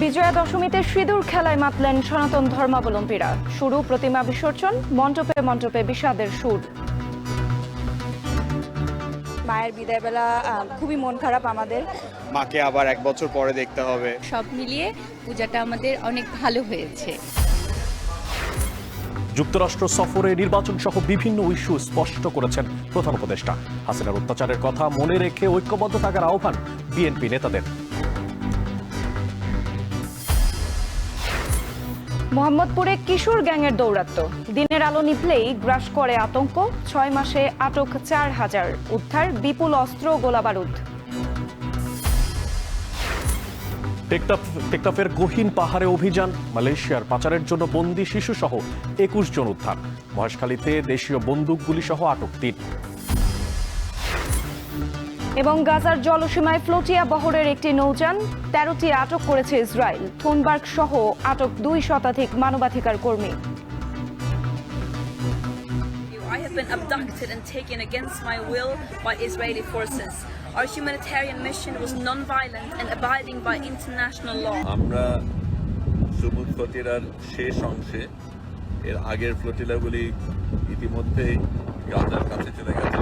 বিজয়া দশমীতে সিঁদুর খেলায় মাতলেন সনাতন ধর্মাবলম্বীরা। শুরু প্রতিমা বিসর্জন, মণ্ডপে মণ্ডপে বিষাদের সুর। মায়ের বিদায় বেলা খুবই মন খারাপ আমাদের। মাকে আবার 1 বছর পরে দেখতে হবে। সব মিলিয়ে পূজাটা আমাদের অনেক ভালো হয়েছে। যুক্তরাষ্ট্র সফরে নির্বাচন সহ বিভিন্ন ইস্যু স্পষ্ট করেছেন প্রধান উপদেষ্টা। হাসিনার অত্যাচারের কথা মনে রেখে ঐক্যবদ্ধ থাকার আহ্বান বিএনপি নেতাদের। মোহাম্মদপুরে কিশোর গ্যাংয়ের দৌরাত্ম্য, দিনের আলো নিভলেই গ্রাস করে আতঙ্ক। 6 মাসে আটক 4000, উদ্ধার বিপুল অস্ত্র গোলাবারুদ। টেকনাফের গহীন পাহাড়ে অভিযান, মালয়েশিয়ার পাচারের জন্য বন্দী শিশু সহ 21 জন উদ্ধার। মহেশখালীতে দেশীয় বন্দুকগুলি সহ আটক 3। এবং গাজার জলসীমায় ফ্লোটিয়া বহরের একটি নৌযান, 13টি আটক করেছে ইসরায়েল। থুনবার্গ সহ আটক 2 শতাধিক মানবাধিকার কর্মী। I have been abducted and taken against my will by Israeli forces. Our humanitarian mission was non-violent and abiding by international law. আমরা সুমুদ ফ্লোটিলার শেষ অংশে, এর আগের ফ্লোটিলাগুলি ইতিমধ্যেই গাজার কাছে চলে গেছে।